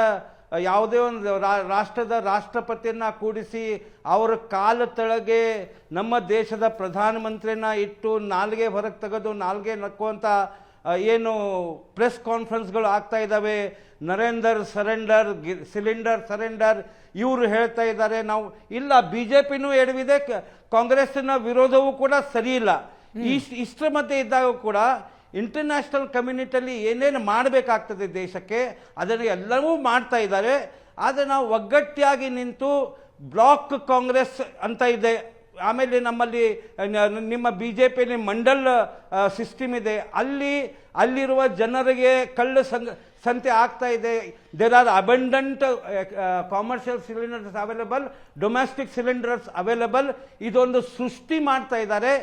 ಯಾವುದೇ ಒಂದು ರಾಷ್ಟ್ರದ ರಾಷ್ಟ್ರಪತಿಯನ್ನು ಕೂಡಿಸಿ ಅವರ ಕಾಲ ತೆಳಗೆ ನಮ್ಮ ದೇಶದ ಪ್ರಧಾನಮಂತ್ರಿನ ಇಟ್ಟು ನಾಲ್ಗೆ ಹೊರಗೆ ತೆಗೆದು ನಾಲ್ಗೆ ನಕ್ಕುವಂಥ ಏನು ಪ್ರೆಸ್ ಕಾನ್ಫರೆನ್ಸ್ಗಳು ಆಗ್ತಾ ಇದ್ದಾವೆ. ನರೇಂದರ್ ಸರೆಂಡರ್, ಸಿಲಿಂಡರ್ ಸರೆಂಡರ್ ಇವರು ಹೇಳ್ತಾ ಇದ್ದಾರೆ. ನಾವು ಇಲ್ಲ, BJPನೂ ಎಡವಿದೆ, ಕಾಂಗ್ರೆಸ್ಸಿನ ವಿರೋಧವೂ ಕೂಡ ಸರಿ ಇಲ್ಲ. ಇಷ್ಟರ ಮಧ್ಯೆ ಇದ್ದಾಗ ಕೂಡ ಇಂಟರ್ನ್ಯಾಷನಲ್ ಕಮ್ಯುನಿಟಿಯಲ್ಲಿ ಏನೇನು ಮಾಡಬೇಕಾಗ್ತದೆ ದೇಶಕ್ಕೆ ಅದನ್ನು ಎಲ್ಲವೂ ಮಾಡ್ತಾ ಇದ್ದಾರೆ. ಆದರೆ ನಾವು ಒಗ್ಗಟ್ಟಿಯಾಗಿ ನಿಂತು ಬ್ಲಾಕ್ ಕಾಂಗ್ರೆಸ್ ಅಂತ ಇದೆ, ಆಮೇಲೆ ನಮ್ಮಲ್ಲಿ ನಿಮ್ಮ BJPಯಲ್ಲಿ ಮಂಡಲ್ ಸಿಸ್ಟಮ್ ಇದೆ, ಅಲ್ಲಿರುವ ಜನರಿಗೆ ಕಳ್ಳ ಸಂತೆ ಆಗ್ತಾ ಇದೆ. There are abundant commercial cylinders available, domestic cylinders available. ಇದೊಂದು ಸೃಷ್ಟಿ ಮಾಡ್ತಾ ಇದ್ದಾರೆ.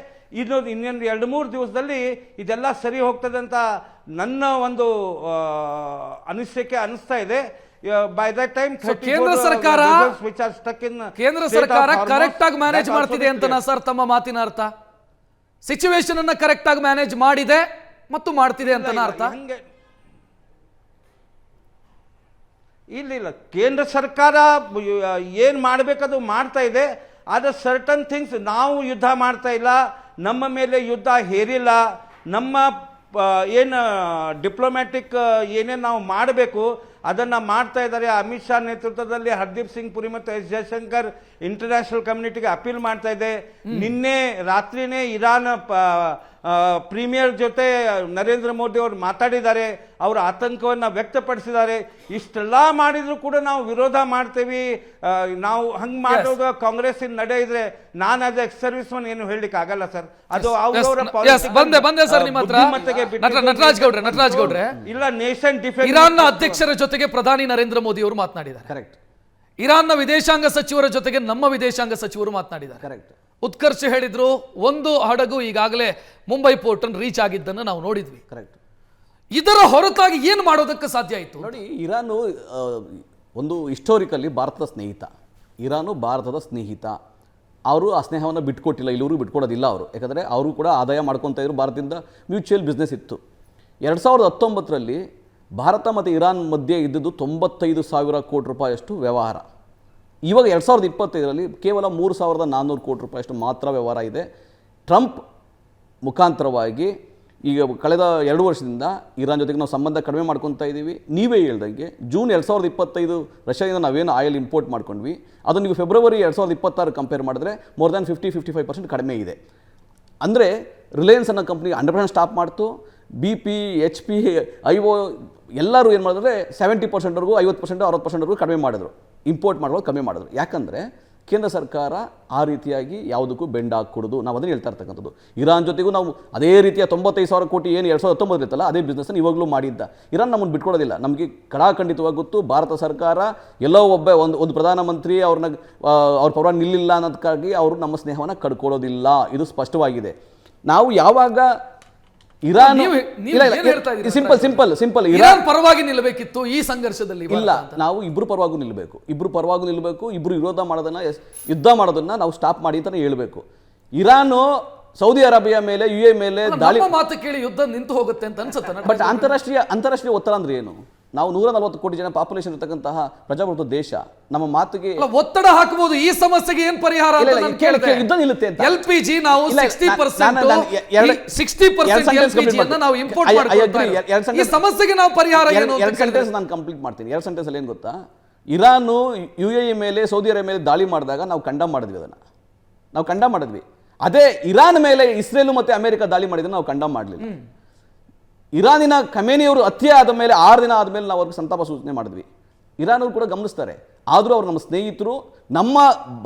ಇನ್ನೊಂದು 2-3 ದಿವಸದಲ್ಲಿ ಇದೆಲ್ಲ ಸರಿ ಹೋಗ್ತದೆ ಅಂತ ನನ್ನ ಒಂದು ಅನಿಸಿಕೆ ಅನಿಸ್ತಾ ಇದೆ. ಬೈ ದಟ್ ಟೈಮ್ ಕೇಂದ್ರ ಸರ್ಕಾರ ಕರೆಕ್ಟ್ ಆಗಿ ಮ್ಯಾನೇಜ್ ಮಾಡ್ತಿದೆ ಅಂತ ಸರ್ ತಮ್ಮ ಮಾತಿನ ಅರ್ಥ? ಸಿಚುವೇಶನ್ ಅನ್ನ ಕರೆಕ್ಟ್ ಆಗಿ ಮ್ಯಾನೇಜ್ ಮಾಡಿದೆ ಮತ್ತು ಮಾಡ್ತಿದೆ ಅಂತ ಅರ್ಥ? ಇಲ್ಲ, ಕೇಂದ್ರ ಸರ್ಕಾರ ಏನು ಮಾಡಬೇಕದು ಮಾಡ್ತಾ ಇದೆ. ಆದರೆ ಸರ್ಟನ್ ಥಿಂಗ್ಸ್ ನಾವು ಯುದ್ಧ ಮಾಡ್ತಾ ಇಲ್ಲ, ನಮ್ಮ ಮೇಲೆ ಯುದ್ಧ ಹೇರಿಲ್ಲ. ನಮ್ಮ ಏನು ಡಿಪ್ಲೊಮ್ಯಾಟಿಕ್ ಏನೇನು ನಾವು ಮಾಡಬೇಕು ಅದನ್ನು ಮಾಡ್ತಾ ಇದ್ದಾರೆ. ಅಮಿತ್ ಶಾ ನೇತೃತ್ವದಲ್ಲಿ ಹರ್ದೀಪ್ ಸಿಂಗ್ ಪುರಿ ಮತ್ತು S. ಜಯಶಂಕರ್ ಇಂಟರ್ನ್ಯಾಷನಲ್ ಕಮ್ಯುನಿಟಿಗೆ ಅಪೀಲ್ ಮಾಡ್ತಾ ಇದೆ. ನಿನ್ನೆ ರಾತ್ರಿನೇ ಇರಾನ್ ಪ್ರೀಮಿಯರ್ ಜೊತೆ ನರೇಂದ್ರ ಮೋದಿ ಅವರು ಮಾತಾಡಿದ್ದಾರೆ, ಅವರ ಆತಂಕವನ್ನು ವ್ಯಕ್ತಪಡಿಸಿದ್ದಾರೆ. ಇಷ್ಟೆಲ್ಲ ಮಾಡಿದ್ರು ಕೂಡ ನಾವು ವಿರೋಧ ಮಾಡ್ತೇವೆ, ನಾವು ಹಂಗೆ ಮಾಡೋದು ಕಾಂಗ್ರೆಸ್ ನಡೆ ಇದ್ರೆ ನಾನು ಆಸ್ ಎಕ್ಸ್ ಸರ್ವಿಸ್ ಮನ್ ಏನು ಹೇಳಲಿಕ್ಕೆ ಆಗಲ್ಲ ಸರ್. ಅದು ಬಂದೆ ಸರ್ ನಿಮ್ಮ ಹತ್ರ. ನಟರಾಜ್ ಗೌಡ್ರೆ, ಇಲ್ಲ, ನೇಷನ್ ಡಿಫೆನ್ಸ್ ಇರಾನ್ನ ಅಧ್ಯಕ್ಷರ ಜೊತೆಗೆ ಪ್ರಧಾನಿ ನರೇಂದ್ರ ಮೋದಿ ಅವರು ಮಾತನಾಡಿದ್ದಾರೆ. ಕರೆಕ್ಟ್. ಇರಾನ್ನ ವಿದೇಶಾಂಗ ಸಚಿವರ ಜೊತೆಗೆ ನಮ್ಮ ವಿದೇಶಾಂಗ ಸಚಿವರು ಮಾತನಾಡಿದ್ದಾರೆ. ಕರೆಕ್ಟ್. ಉತ್ಕರ್ಷ್ ಹೇಳಿದ್ರು, ಒಂದು ಹಡಗು ಈಗಾಗಲೇ ಮುಂಬೈ ಪೋರ್ಟ್ ಅನ್ನು ರೀಚ್ ಆಗಿದ್ದನ್ನು ನಾವು ನೋಡಿದ್ವಿ. ಕರೆಕ್ಟ್. ಇದರ ಹೊರತಾಗಿ ಏನು ಮಾಡೋದಕ್ಕೆ ಸಾಧ್ಯ ಆಯಿತು? ನೋಡಿ, ಇರಾನು ಒಂದು ಹಿಸ್ಟೋರಿಕಲಿ ಭಾರತದ ಸ್ನೇಹಿತ. ಇರಾನು ಭಾರತದ ಸ್ನೇಹಿತ. ಅವರು ಆ ಸ್ನೇಹವನ್ನು ಬಿಟ್ಕೊಟ್ಟಿಲ್ಲ, ಇಲ್ಲಿವರು ಬಿಟ್ಕೊಡೋದಿಲ್ಲ ಅವರು. ಯಾಕಂದರೆ ಅವರು ಕೂಡ ಆದಾಯ ಮಾಡ್ಕೊತಾ ಇದ್ರು, ಭಾರತದಿಂದ ಮ್ಯೂಚುವಲ್ ಬಿಸ್ನೆಸ್ ಇತ್ತು. 2019ರಲ್ಲಿ ಭಾರತ ಮತ್ತು ಇರಾನ್ ಮಧ್ಯೆ ಇದ್ದದ್ದು 95,000 ಕೋಟಿ ರೂಪಾಯಿಯಷ್ಟು ವ್ಯವಹಾರ. ಇವಾಗ 2025ರಲ್ಲಿ ಕೇವಲ 3,400 ಕೋಟಿ ರೂಪಾಯಿಯಷ್ಟು ಮಾತ್ರ ವ್ಯವಹಾರ ಇದೆ. ಟ್ರಂಪ್ ಮುಖಾಂತರವಾಗಿ ಈಗ ಕಳೆದ 2 ವರ್ಷದಿಂದ ಇರಾನ್ ಜೊತೆಗೆ ನಾವು ಸಂಬಂಧ ಕಡಿಮೆ ಮಾಡ್ಕೊತಾ ಇದ್ದೀವಿ. ನೀವೇ ಹೇಳ್ದಂಗೆ ಜೂನ್ 2025 ರಷ್ಯಾದಿಂದ ನಾವೇನು ಆಯಿಲ್ ಇಂಪೋರ್ಟ್ ಮಾಡ್ಕೊಂಡ್ವಿ, ಅದು ನೀವು ಫೆಬ್ರವರಿ 2026 ಕಂಪೇರ್ ಮಾಡಿದ್ರೆ ಮೋರ್ ದ್ಯಾನ್ 50-55% ಕಡಿಮೆ ಇದೆ. ಅಂದರೆ ರಿಲಯನ್ಸ್ ಅನ್ನೋ ಕಂಪ್ನಿ 100% ಸ್ಟಾಪ್ ಮಾಡ್ತು. BP, HP, IO ಎಲ್ಲರೂ ಏನು ಮಾಡಿದ್ರೆ 70%ವರೆಗೂ, 50%, 60%ವರೆಗೂ ಕಡಿಮೆ ಮಾಡಿದ್ರು. ಇಂಪೋರ್ಟ್ ಮಾಡೋದು ಕಡಿಮೆ ಮಾಡಿದ್ರು. ಯಾಕಂದರೆ ಕೇಂದ್ರ ಸರ್ಕಾರ ಆ ರೀತಿಯಾಗಿ ಯಾವುದಕ್ಕೂ ಬೆಂಡ್ ಹಾಕ್ಕೊಡೋದು. ನಾವು ಅದನ್ನು ಹೇಳ್ತಾ ಇರ್ತಕ್ಕಂಥದ್ದು. ಇರಾನ್ ಜೊತೆಗೂ ನಾವು ಅದೇ ರೀತಿಯ 95,000 ಕೋಟಿ ಏನು 2019 ಇತ್ತಲ್ಲ, ಅದೇ ಬಿಸ್ನೆಸ್ಸನ್ನು ಇವಾಗಲೂ ಮಾಡಿದ್ದ. ಇರಾನ್ ನಮ್ಮನ್ನು ಬಿಟ್ಕೊಡೋದಿಲ್ಲ. ನಮಗೆ ಕಡಾಖಂಡಿತವಾಗಿ ಗೊತ್ತು, ಭಾರತ ಸರ್ಕಾರ ಎಲ್ಲೋ ಒಂದು ಪ್ರಧಾನಮಂತ್ರಿ ಅವ್ರ ಪರವಾಗಿ ನಿಲ್ಲಿಲ್ಲ ಅನ್ನೋದಕ್ಕಾಗಿ ಅವರು ನಮ್ಮ ಸ್ನೇಹವನ್ನು ಕಡ್ಕೊಳ್ಳೋದಿಲ್ಲ. ಇದು ಸ್ಪಷ್ಟವಾಗಿದೆ. ನಾವು ಯಾವಾಗ ಇರಾನ್ ಸಿಂಪಲ್ ಇರಾನ್ ಪರವಾಗಿ ನಿಲ್ಲಬೇಕಿತ್ತು ಈ ಸಂಘರ್ಷದಲ್ಲಿ. ಇಲ್ಲ, ನಾವು ಇಬ್ರು ಪರವಾಗೂ ನಿಲ್ಲಬೇಕು. ಇಬ್ರು ವಿರೋಧ ಮಾಡೋದನ್ನ, ಯುದ್ಧ ಮಾಡೋದನ್ನ ನಾವು ಸ್ಟಾಪ್ ಮಾಡಿ ಅಂತಾನೆ ಹೇಳಬೇಕು. ಇರಾನು ಸೌದಿ ಅರೇಬಿಯಾ ಮೇಲೆ UAE ಮೇಲೆ ದಾಳಿ ನಮ್ಮ ಮಾತು ಕೇಳಿ ಯುದ್ಧ ನಿಂತು ಹೋಗುತ್ತೆ ಅಂತ ಅನ್ಸುತ್ತೆ ಬಟ್ ಅಂತಾರಾಷ್ಟ್ರೀಯ ಒತ್ತಡ ಅಂದ್ರೆ ಏನು? ನಾವು 140 ಕೋಟಿ ಜನ ಪಾಪ್ಯುಲೇಷನ್ ಇರತಕ್ಕಂತಹ ಪ್ರಜಾಪ್ರಭುತ್ವ ದೇಶ. ನಮ್ಮ ಮಾತಿಗೆ ಒತ್ತಡ ಹಾಕಬಹುದು. ಈ ಸಮಸ್ಯೆಗೆ ಏನ್ ಪರಿಹಾರ ಅಂತ ನಾನು ಕೇಳಿದೆ. ಯುದ್ಧ ನಿಲ್ಲುತ್ತೆ ಅಂತ. LPG ನಾವು 60% LPG ಅನ್ನು ನಾವು ಇಂಪೋರ್ಟ್ ಮಾಡ್ಕೊಳ್ತಾ ಇದ್ದೀವಿ. ಈ ಸಮಸ್ಯೆಗೆ ನಾವು ಪರಿಹಾರ ಏನು ಅಂತ ಸೆಂಟೆನ್ಸ್ ನಾನು ಕಂಪ್ಲೀಟ್ ಮಾಡ್ತೀನಿ. 2 ಸೆಂಟೆನ್ಸ್ ಅಲ್ಲಿ ಏನು ಗೊತ್ತಾ, ಇರಾನು UAE ಮೇಲೆ ಸೌದಿ ಅರೇಬಿಯಾ ಮೇಲೆ ದಾಳಿ ಮಾಡಿದಾಗ ನಾವು ಕಂಡಮ್ ಮಾಡಿದ್ವಿ, ಅದನ್ನ ನಾವು ಕಂಡಮ್ ಮಾಡಿದ್ವಿ. ಅದೇ ಇರಾನ್ ಮೇಲೆ ಇಸ್ರೇಲ್ ಮತ್ತೆ ಅಮೆರಿಕ ದಾಳಿ ಮಾಡಿದ್ರೆ ನಾವು ಕಂಡಮ್ ಮಾಡಲಿಲ್ಲ. ಇರಾನಿನ ಖಮೇನಿಯವರು ಹತ್ಯೆ ಆದ ಮೇಲೆ 6 ದಿನ ಆದಮೇಲೆ ನಾವು ಅವ್ರಿಗೆ ಸಂತಾಪ ಸೂಚನೆ ಮಾಡಿದ್ವಿ. ಇರಾನ್ ಅವರು ಕೂಡ ಗಮನಿಸ್ತಾರೆ. ಆದರೂ ಅವರು ನಮ್ಮ ಸ್ನೇಹಿತರು. ನಮ್ಮ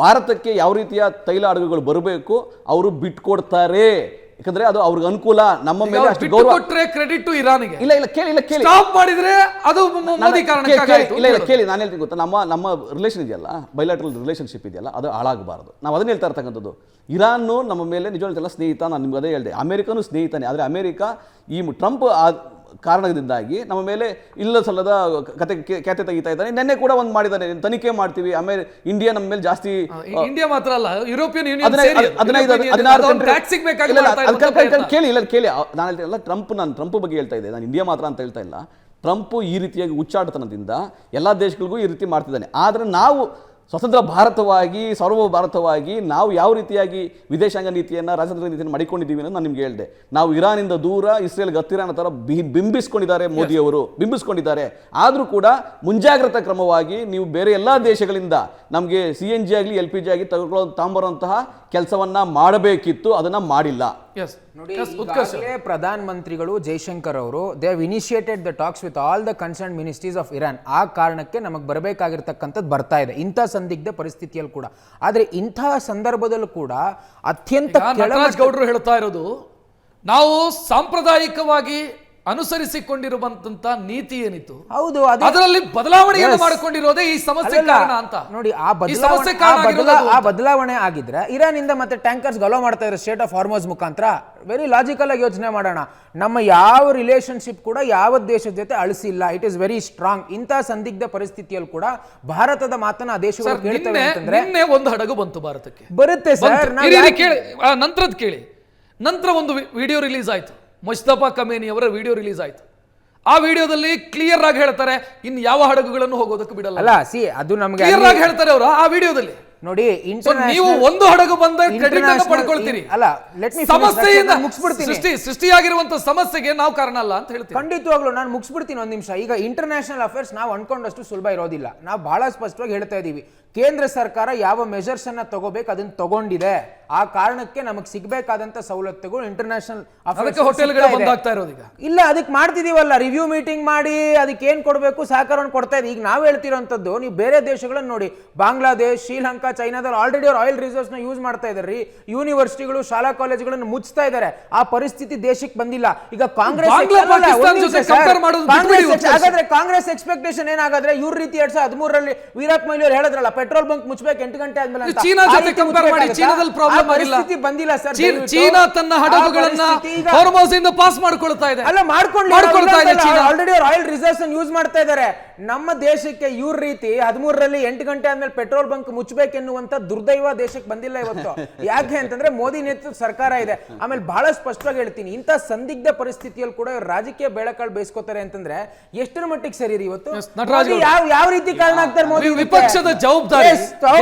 ಭಾರತಕ್ಕೆ ಯಾವ ರೀತಿಯ ತೈಲ ಹಡಗುಗಳು ಬರಬೇಕು ಅವರು ಬಿಟ್ಕೊಡ್ತಾರೆ, ಯಾಕಂದ್ರೆ ಅದು ಅವ್ರಿಗೆ ಅನುಕೂಲ. ನಮ್ಮ ಮೇಲೆ ಅಷ್ಟು ಗೌರವ ಕೊಟ್ರೆ ಕ್ರೆಡಿಟ್ ಟು ಇರಾನಿಗೆ. ಇಲ್ಲ ಕೇಳಿ ಸ್ಟಾಪ್ ಮಾಡಿದ್ರೆ ಅದು ಮೋದಿ ಕಾರಣಕ್ಕಾಗಿ. ಇಲ್ಲ ಕೇಳಿ, ನಾನು ಹೇಳ್ತೀನಿ ಗೊತ್ತಾ, ನಮ್ಮ ರಿಲೇಷನ್ ಇದೆಯಲ್ಲ, ಬೈಲಾಟ್ರಲ್ ರಿಲೇಷನ್ಶಿಪ್ ಇದೆಯಲ್ಲ, ಅದು ಹಾಳಾಗಬಾರದು. ನಾವು ಅದನ್ನ ಹೇಳ್ತಾ ಇರ್ತಕ್ಕಂಥದ್ದು. ಇರಾನ್ ನಮ್ಮ ಮೇಲೆ ನಿಜವಾಗ್ಲೂ ಸ್ನೇಹಿತ, ನಾನು ನಿಮ್ಗೆ ಅದೇ ಹೇಳಿದೆ. ಅಮೆರಿಕನೂ ಸ್ನೇಹಿತನೇ. ಆದರೆ ಅಮೆರಿಕ ಈ ಟ್ರಂಪ್ ಕಾರಣದಿಂದಾಗಿ ನಮ್ಮ ಮೇಲೆ ಇಲ್ಲ ಸಲ್ಲದ ಖ್ಯಾತೆ ತೆಗಿತಾ ಇದ್ದಾನೆ. ನಿನ್ನೆ ಕೂಡ ಒಂದು ಮಾಡಿದ್ದಾನೆ, ತನಿಖೆ ಮಾಡ್ತೀವಿ. ಇಂಡಿಯಾ ನಮ್ಮ ಮೇಲೆ ಜಾಸ್ತಿ, ಇಂಡಿಯಾ ಮಾತ್ರ ಅಲ್ಲ, ಯುರೋಪಿಯನ್ ಯೂನಿಯನ್ ಕೇಳಿ, ನಾನು ಹೇಳ್ತೀನಿ ಟ್ರಂಪ್ ಬಗ್ಗೆ ಹೇಳ್ತಾ ಇದ್ದೆ, ನಾನು ಇಂಡಿಯಾ ಮಾತ್ರ ಅಂತ ಹೇಳ್ತಾ ಇಲ್ಲ. ಟ್ರಂಪ್ ಈ ರೀತಿಯಾಗಿ ಉಚ್ಚಾಟತನದಿಂದ ಎಲ್ಲ ದೇಶಗಳಿಗೂ ಈ ರೀತಿ ಮಾಡ್ತಿದ್ದಾನೆ. ಆದರೆ ನಾವು ಸ್ವತಂತ್ರ ಭಾರತವಾಗಿ, ಸಾರ್ವಭೌಮ ಭಾರತವಾಗಿ ನಾವು ಯಾವ ರೀತಿಯಾಗಿ ವಿದೇಶಾಂಗ ನೀತಿಯನ್ನು, ರಾಜತಾಂತ್ರಿಕ ನೀತಿಯನ್ನು ಮಾಡಿಕೊಂಡಿದ್ದೀವಿ ಅನ್ನೋದು ನಾನು ನಿಮ್ಗೆ ಹೇಳಿದೆ. ನಾವು ಇರಾನಿಂದ ದೂರ, ಇಸ್ರೇಲ್ಗೆ ಹತ್ತಿರ ಅನ್ನೋ ಥರ ಬಿಂಬಿಸ್ಕೊಂಡಿದ್ದಾರೆ ಮೋದಿಯವರು, ಬಿಂಬಿಸ್ಕೊಂಡಿದ್ದಾರೆ. ಆದರೂ ಕೂಡ ಮುಂಜಾಗ್ರತಾ ಕ್ರಮವಾಗಿ ನೀವು ಬೇರೆ ಎಲ್ಲ ದೇಶಗಳಿಂದ ನಮಗೆ CNG ಆಗಲಿ LPG ಆಗಲಿ ತಗೊಂಬರುವಂತಹ ಕೆಲಸವನ್ನ ಮಾಡಬೇಕಿತ್ತು, ಅದನ್ನ ಮಾಡಿಲ್ಲ. ನೋಡಿ, ಪ್ರಧಾನ ಮಂತ್ರಿಗಳು ಜೈಶಂಕರ್ ಅವರು they have initiated the talks with all the concern ministries of Iran. ಆ ಕಾರಣಕ್ಕೆ ನಮಗೆ ಬರಬೇಕಾಗಿರ್ತಕ್ಕಂಥದ್ದು ಬರ್ತಾ ಇದೆ ಇಂಥ ಸಂದಿಗ್ಧ ಪರಿಸ್ಥಿತಿಯಲ್ಲಿ ಕೂಡ. ಆದರೆ ಇಂತಹ ಸಂದರ್ಭದಲ್ಲೂ ಕೂಡ ಅತ್ಯಂತ ಗೌಡರು ಹೇಳ್ತಾ ಇರೋದು, ನಾವು ಸಾಂಪ್ರದಾಯಿಕವಾಗಿ ಅನುಸರಿಸಿಕೊಂಡಿರುವಂತ ನೀತಿ ಏನಿತ್ತು, ಹೌದು, ಅದರಲ್ಲಿ ಬದಲಾವಣೆಯನ್ನು ಮಾಡಿಕೊಂಡಿರೋದೇ ಈ ಸಮಸ್ಯೆ ಕಾರಣ ಅಂತ. ನೋಡಿ, ಆ ಬದಲಾವಣೆ ಆಗಿದ್ರೆ ಇರಾನ್ ಇಂದ ಮತ್ತೆ ಟ್ಯಾಂಕರ್ಸ್ ಅಲೋ ಮಾಡ್ತಾ ಇದ್ದಾರೆ ಸ್ಟೇಟ್ ಆಫ್ ಹಾರ್ಮೋಸ್ ಮುಖಾಂತರ. ವೆರಿ ಲಾಜಿಕಲ್ ಆಗಿ ಯೋಚನೆ ಮಾಡೋಣ. ನಮ್ಮ ಯಾವ ರಿಲೇಶನ್ಶಿಪ್ ಕೂಡ ಯಾವ ದೇಶದ ಜೊತೆ ಅಳಿಸಿಲ್ಲ. It is very strong. ಇಂಥ ಸಂದಿಗ್ಧ ಪರಿಸ್ಥಿತಿಯಲ್ಲಿ ಕೂಡ ಭಾರತದ ಮಾತನ್ನ ಆ ದೇಶಗಳು ಕೇಳ್ತವೆ ಅಂತಂದ್ರೆ, ನಿನ್ನೆ ಒಂದು ಹಡಗು ಬಂತು ಭಾರತಕ್ಕೆ, ಬರುತ್ತೆ ಸರ್. ನಂತರದ ಕೇಳಿ, ನಂತರ ಒಂದು ವಿಡಿಯೋ ರಿಲೀಸ್ ಆಯ್ತು, ಮುಸ್ತಫಾ ಖಮೇನಿ ಅವರ ವಿಡಿಯೋ ರಿಲೀಸ್ ಆಯ್ತು. ಆ ವಿಡಿಯೋದಲ್ಲಿ ಕ್ಲಿಯರ್ ಆಗಿ ಹೇಳ್ತಾರೆ ಇನ್ನು ಯಾವ ಹಡಗುಗಳನ್ನು ಹೋಗೋದಕ್ಕೆ ಬಿಡಲ್ಲ. ಅಲ್ಲ, ಸಿ ಅದು ನಮಗೆ ಕ್ಲಿಯರ್ ಆಗಿ ಹೇಳ್ತಾರೆ ಅವರು ಆ ವಿಡಿಯೋದಲ್ಲಿ. ನೋಡಿ, ನೀವು ಒಂದು ಹಡಗು ಬಂದ ಕ್ರೆಡಿಟ್ ಅನ್ನು ಪಡ್ಕೊಳ್ತೀರಿ. ಅಲ್ಲ, ಸಮಸ್ಯೆಯಿಂದ ಸೃಷ್ಟಿಯಾಗಿರುವಂತಹ ಸಮಸ್ಯೆಗೆ ನಾವು ಕಾರಣ ಅಲ್ಲ ಅಂತ ಹೇಳ್ತೀವಿ. ಖಂಡಿತವಾಗ್ಲೂ ನಾನು ಮುಗಿಸ್ಬಿಡ್ತೀನಿ ಒಂದು ನಿಮಿಷ. ಈಗ ಇಂಟರ್ನ್ಯಾಷನಲ್ ಅಫೇರ್ಸ್ ನಾವು ಅನ್ಕೊಂಡಷ್ಟು ಸುಲಭ ಇರೋದಿಲ್ಲ. ನಾವು ಬಹಳ ಸ್ಪಷ್ಟವಾಗಿ ಹೇಳ್ತಾ ಇದೀವಿ, ಕೇಂದ್ರ ಸರ್ಕಾರ ಯಾವ ಮೆಜರ್ಸ್ ಅನ್ನ ತಗೋಬೇಕು ಅದನ್ನ ತಗೊಂಡಿದೆ. ಆ ಕಾರಣಕ್ಕೆ ನಮಗೆ ಸಿಗಬೇಕಾದಂತ ಸವಲತ್ತುಗಳು ಇಂಟರ್ನ್ಯಾಷನಲ್ ಅಫೇರ್ಸ್ ಹೋಟೆಲ್ಗಳು ಬಂದಾಗ್ತಾ ಇರೋದು. ಈಗ ಇಲ್ಲ, ಅದಕ್ಕೆ ಮಾಡ್ತಿದೀವಲ್ಲ, ರಿವ್ಯೂ ಮೀಟಿಂಗ್ ಮಾಡಿ ಅದಕ್ಕೆ ಏನ್ ಕೊಡಬೇಕು ಸಹಕಾರವನ್ನು ಕೊಡ್ತಾ ಇದೆ. ಈಗ ನಾವು ಹೇಳ್ತಿರೋಂಥದ್ದು, ನೀವು ಬೇರೆ ದೇಶಗಳನ್ನ ನೋಡಿ, ಬಾಂಗ್ಲಾದೇಶ್, ಶ್ರೀಲಂಕಾ, ಚೈನಾದಲ್ಲಿ ಆಲ್ರೆಡಿ ಅವ್ರು ಆಯಿಲ್ ರಿಸರ್ವ್ಸ್ ನ ಯೂಸ್ ಮಾಡ್ತಾ ಇದ್ದಾರೆ. ಯೂನಿವರ್ಸಿಟಿಗಳು, ಶಾಲಾ ಕಾಲೇಜುಗಳನ್ನು ಮುಚ್ತಾ ಇದ್ದಾರೆ. ಆ ಪರಿಸ್ಥಿತಿ ದೇಶಕ್ಕೆ ಬಂದಿಲ್ಲ. ಈಗ ಕಾಂಗ್ರೆಸ್ ಹಾಗಾದ್ರೆ ಕಾಂಗ್ರೆಸ್ ಎಕ್ಸ್ಪೆಕ್ಟೇಷನ್ ಏನಾಗಾದ್ರೆ ಇವ್ರ ರೀತಿ 2013ರಲ್ಲಿ ವೀರಪ್ಪ ಮೊಯ್ಲಿ ಅವರು ಹೇಳಿದ್ರಲ್ಲ, ಪೆಟ್ರೋಲ್ ಬಂಕ್ ಮುಚ್ಚಬೇಕು 8 ಗಂಟೆ ಆದ್ಮೇಲೆ. ಚೀನಾ ಜೊತೆ ಕಂಪೇರ್ ಮಾಡಿ, ಚೀನಾದಲ್ಲಿ ಪ್ರಾಬ್ಲಮ್ ಆಗಿಲ್ಲ, ಬಂದಿಲ್ಲ ಸರ್. ಚೀನಾ ತನ್ನ ಹಡಗುಗಳನ್ನ ಹಾರ್ಮೋಸ್ ಇಂದ ಪಾಸ್ ಮಾಡ್ಕೊಳ್ತಾ ಇದೆ. ಅಲ್ಲ, ಮಾಡ್ಕೊಳ್ತಾ ಇದೆ. ಆಲ್ರೆಡಿ ಅವ್ರು ಆಯಿಲ್ ರಿಸರ್ವ್ಸ್ ಅನ್ನು ಯೂಸ್ ಮಾಡ್ತಾ ಇದ್ದಾರೆ. ನಮ್ಮ ದೇಶಕ್ಕೆ ಇವ್ರ ರೀತಿ 13ರಲ್ಲಿ 8 ಗಂಟೆ ಆದ್ಮೇಲೆ ಪೆಟ್ರೋಲ್ ಬಂಕ್ ಮುಚ್ಚಬೇಕೆನ್ನುವಂತ ದುರ್ದೈವ ದೇಶಕ್ಕೆ ಬಂದಿಲ್ಲ ಇವತ್ತು. ಯಾಕೆ ಅಂತಂದ್ರೆ ಮೋದಿ ನೇತೃತ್ವದ ಸರ್ಕಾರ ಇದೆ. ಆಮೇಲೆ ಬಹಳ ಸ್ಪಷ್ಟವಾಗಿ ಹೇಳ್ತೀನಿ, ಇಂಥ ಸಂದಿಗ್ಧ ಪರಿಸ್ಥಿತಿಯಲ್ಲಿ ಕೂಡ ರಾಜಕೀಯ ಬೇಳೆಕಾಳು ಬೇಯಿಸ್ಕೋತಾರೆ ಅಂತಂದ್ರೆ ಎಷ್ಟರ ಮಟ್ಟಿಗೆ ಸರಿ ಇವತ್ತು ಯಾವ ರೀತಿ ಕಾರಣ ಆಗ್ತಾರೆ ಮೋದಿ? ವಿಪಕ್ಷದ ಜವಾಬ್ದಾರಿ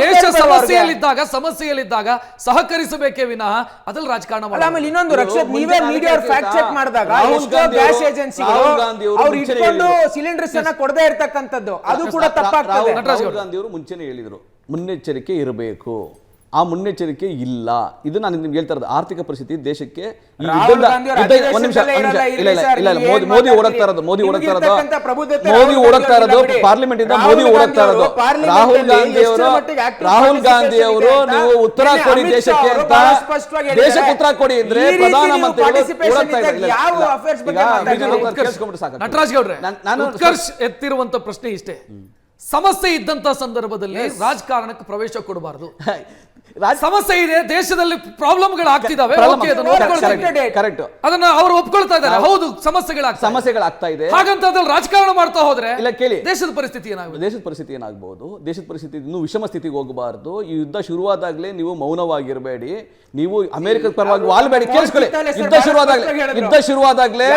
ದೇಶ ಸಮಸ್ಯೆಯಲ್ಲಿದ್ದಾಗ ಸಹಕರಿಸಬೇಕೇ ವಿನಃ ಅದ್ರಲ್ಲಿ ರಾಜಕಾರಣ ಮಾಡಲ್ಲ. ಆಮೇಲೆ ಇನ್ನೊಂದು ರಕ್ಷಿತ್, ನೀವೇ ಮೀಡಿಯಾ ಫ್ಯಾಕ್ಟ್ ಚೆಕ್ ಮಾಡಿದಾಗ ಎಷ್ಟೋ ಗ್ಯಾಸ್ ಏಜೆನ್ಸಿಗಳು ಅವ್ರು ಇಟ್ಕೊಂಡು ಸಿಲಿಂಡರ್ಸ್ ಅನ್ನ ಕೊಡದೇ ಇರ್ತಕ್ಕಂಥದ್ದು, ಅದು ಕೂಡ ತಪ್ಪಾಗ್ತದೆ. ರಾಹುಲ್ ಗಾಂಧಿ ಅವರು ಮುಂಚೆನೆ ಹೇಳಿದ್ರು ಮುನ್ನೆಚ್ಚರಿಕೆ ಇರಬೇಕು. ಆ ಮುನ್ನೆಚ್ಚರಿಕೆ ಇಲ್ಲ. ಇದು ನಾನು ನಿಮ್ಗೆ ಹೇಳ್ತಾ ಇರೋದು. ಆರ್ಥಿಕ ಪರಿಸ್ಥಿತಿ ದೇಶಕ್ಕೆ ಮೋದಿ ಓಡಕ್ತಾ ಇರೋದು ಪಾರ್ಲಿಮೆಂಟ್ ಇಂದ ಮೋದಿ ಓಡಕ್ತಾ ಇರೋದು. ರಾಹುಲ್ ಗಾಂಧಿ ಅವರು ನೀವು ಉತ್ತರ ಕೊಡಿ ದೇಶಕ್ಕೆ ಅಂತ, ದೇಶಕ್ಕೆ ಉತ್ತರ ಕೊಡಿ ಅಂದ್ರೆ ಪ್ರಧಾನಮಂತ್ರಿಗಳು ಓಡಕ್ತಾ ಇದ್ದಾರೆ. ನಟರಾಜ್ ಗೌಡ್ರೆ, ನಾನು ಉತ್ಕರ್ಷ್ ಎತ್ತಿರುವಂತ ಪ್ರಶ್ನೆ ಇಷ್ಟೇ, ಸಮಸ್ಯೆ ಇದ್ದಂತ ಸಂದರ್ಭದಲ್ಲಿ ರಾಜಕಾರಣಕ್ಕೆ ಪ್ರವೇಶ ಕೊಡಬಾರದು. ರಾಜ ಸಮಸ್ಯೆ ಇದೆ, ದೇಶದಲ್ಲಿ ಪ್ರಾಬ್ಲಮ್ಗಳು ಆಗ್ತಿದಾವೆ, Problem ಓಕೆ, ಅದನ್ನ correct, ಒಪ್ಕೊಳ್ತೀವಿ. correct. ಅದನ್ನ ಅವರು ಒಪ್ಕೊಳ್ತಾ ಇದ್ದಾರೆ, ಹೌದು ಸಮಸ್ಯೆಗಳಾಗ್ತಾ ಇದೆ. ಹಾಗಂತ ಅದ್ರಲ್ಲಿ ರಾಜಕಾರಣ ಮಾಡ್ತಾ ಹೋದ್ರೆ ಇಲ್ಲ ಕೇಳಿ, ದೇಶದ ಪರಿಸ್ಥಿತಿ ಏನಾಗುತ್ತೆ? ದೇಶದ ಪರಿಸ್ಥಿತಿ ಏನಾಗಬಹುದು? ದೇಶದ ಪರಿಸ್ಥಿತಿ ಇನ್ನೂ ವಿಷಮ ಸ್ಥಿತಿಗೆ ಹೋಗಬಾರದು. ಈ ಯುದ್ಧ ಶುರುವಾದಾಗ್ಲೇ ನೀವು ಮೌನವಾಗಿರಬೇಡಿ. ನೀವು ಅಮೆರಿಕದ ಪರವಾಗಿ ವಾಲ್ಬೇಡಿ. ಕೇಳಿಸ್ಕೊಳ್ಳಿ, ಯುದ್ಧ ಶುರುವಾದಾಗ್ಲೇ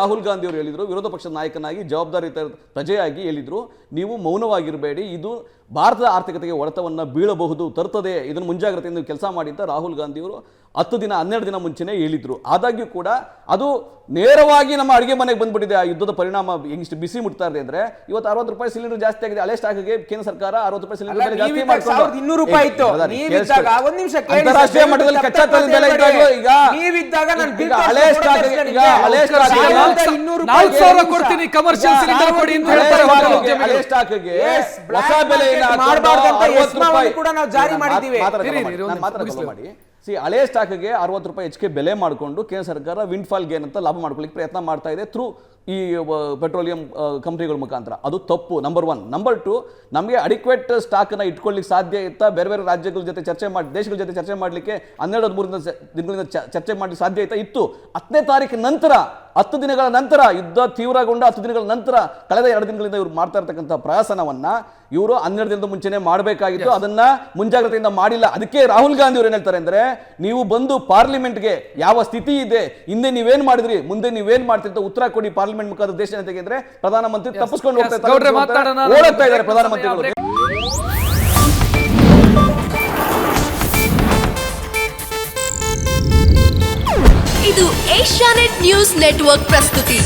ರಾಹುಲ್ ಗಾಂಧಿ ಅವರು ಹೇಳಿದ್ರು, ವಿರೋಧ ಪಕ್ಷದ ನಾಯಕನಾಗಿ ಜವಾಬ್ದಾರಿ ಪ್ರಜೆಯಾಗಿ ಹೇಳಿದ್ರು, ನೀವು ಮೌನವಾಗಿರಬೇಡಿ, ಇದು ಭಾರತದ ಆರ್ಥಿಕತೆಗೆ ಹೊಡೆತವನ್ನ ಬೀಳಬಹುದು, ತರ್ತದೆ, ಇದನ್ನು ಮುಂಜಾಗ್ರತೆಯಿಂದ ಕೆಲಸ ಮಾಡಿ ಅಂತ ರಾಹುಲ್ ಗಾಂಧಿ ಅವರು 10 ದಿನ 12 ದಿನ ಮುಂಚೆನೇ ಹೇಳಿದ್ರು. ಆದಾಗ್ಯೂ ಕೂಡ ಅದು ನೇರವಾಗಿ ನಮ್ಮ ಅಡಿಗೆ ಮನೆಗೆ ಬಂದ್ಬಿಟ್ಟಿದೆ. ಆ ಯುದ್ಧದ ಪರಿಣಾಮ ಎಷ್ಟು ಬಿಸಿ ಮುಟ್ತಾ ಇದೆ ಅಂದ್ರೆ, ಇವತ್ತು 60 ರೂಪಾಯಿ ಸಿಲಿಂಡರ್ ಜಾಸ್ತಿ ಆಗಿದೆ. ಹಳೆ ಸ್ಟಾಕ್ಗೆ ಕೇಂದ್ರ ಸರ್ಕಾರ 60 ರೂಪಾಯಿ ಸಿಲಿಂಡರ್ ಬೆಲೆ ಜಾಸ್ತಿ ಮಾಡ್ಕೊಂಡು 200 ರೂಪಾಯಿ ಇತ್ತು. ಅಂತಾರಾಷ್ಟ್ರೀಯ ಮಟ್ಟದಲ್ಲಿ ಕಚ್ಚಾ ತೈಲದ ಬೆಲೆ ಇದ್ದಾಗಲೂ ಈಗ ಹಳೆ ಸ್ಟಾಕ್ ಈಗ ಹಳೆ ಸ್ಟಾಕ್ 4,000 ಕೊಡ್ತೀನಿ ಕಮರ್ಷಿಯಲ್ ಸಿಲಿಂಡರ್ ಕೊಡಿ ಅಂತ ಹೇಳ್ತಾರೆ. ಹಳೆ ಸ್ಟಾಕ್ಗೆ ಹೊಸ ಬೆಲೆ ಕೂಡ ನಾವು ಜಾರಿ ಮಾಡಿದ್ದೀವಿ. ಮಾಡಿ ಹಳೆ ಸ್ಟಾಕ್ಗೆ 60 ರೂಪಾಯಿ ಹೆಚ್ಚಿಗೆ ಬೆಲೆ ಮಾಡಿಕೊಂಡು ಕೇಂದ್ರ ಸರ್ಕಾರ ವಿಂಡ್ ಫಾಲ್ ಗೇನ್ ಅಂತ ಲಾಭ ಮಾಡ್ಕೊಳ್ಳಿಕ್ಕೆ ಪ್ರಯತ್ನ ಮಾಡ್ತಾ ಇದೆ ಥ್ರೂ ಈ ಪೆಟ್ರೋಲಿಯಂ ಕಂಪ್ನಿಗಳ ಮುಖಾಂತರ. ಅದು ತಪ್ಪು, ನಂಬರ್ 1. ನಂಬರ್ 2, ನಮಗೆ ಅಡಿಕ್ವೇಟ್ ಸ್ಟಾಕ್ನ ಇಟ್ಕೊಳ್ಳಿಕ್ಕೆ ಸಾಧ್ಯ ಇತ್ತಾ? ಬೇರೆ ಬೇರೆ ರಾಜ್ಯಗಳ ಜೊತೆ ಚರ್ಚೆ ಮಾಡಿ, ದೇಶಗಳ ಜೊತೆ ಚರ್ಚೆ ಮಾಡಲಿಕ್ಕೆ 12-13 ದಿನಗಳಿಂದ ಚರ್ಚೆ ಮಾಡಲಿಕ್ಕೆ ಸಾಧ್ಯ ಇತ್ತಾ? ಇತ್ತು. 10ನೇ ತಾರೀಕಿನ ನಂತರ, 10 ದಿನಗಳ ನಂತರ, ಯುದ್ಧ ತೀವ್ರಗೊಂಡ 10 ದಿನಗಳ ನಂತರ, ಕಳೆದ 2 ದಿನಗಳಿಂದ ಇವರು ಮಾಡ್ತಾ ಇರ್ತಕ್ಕಂಥ ಪ್ರಯಾಸನವನ್ನ ಇವರು 12 ದಿನದ ಮುಂಚೆನೆ ಮಾಡಬೇಕಾಗಿತ್ತು. ಅದನ್ನ ಮುಂಜಾಗ್ರತೆಯಿಂದ ಮಾಡಿಲ್ಲ. ಅದಕ್ಕೆ ರಾಹುಲ್ ಗಾಂಧಿ ಅವರು ಏನ್ ಹೇಳ್ತಾರೆ ಅಂದ್ರೆ, ನೀವು ಬಂದು ಪಾರ್ಲಿಮೆಂಟ್ಗೆ ಯಾವ ಸ್ಥಿತಿ ಇದೆ, ಹಿಂದೆ ನೀವೇನ್ ಮಾಡಿದ್ರಿ, ಮುಂದೆ ನೀವೇನ್ ಮಾಡ್ತಿರ್ತ ಉತ್ತರ ಕೊಡಿ ಪಾರ್ಲಿಮೆಂಟ್ ಮುಖಾಂತರ ದೇಶ ಜನತೆಗೆ ಅಂದ್ರೆ ಪ್ರಧಾನಮಂತ್ರಿ ತಪ್ಪಿಸ್ಕೊಂಡು ಹೋಗ್ತಾ ಇದ್ದಾರೆ ಪ್ರಧಾನಮಂತ್ರಿಗಳು. ಇದು ಏಷ್ಯಾನೆಟ್ ನ್ಯೂಸ್ ನೆಟ್ವರ್ಕ್ ಪ್ರಸ್ತುತಿ.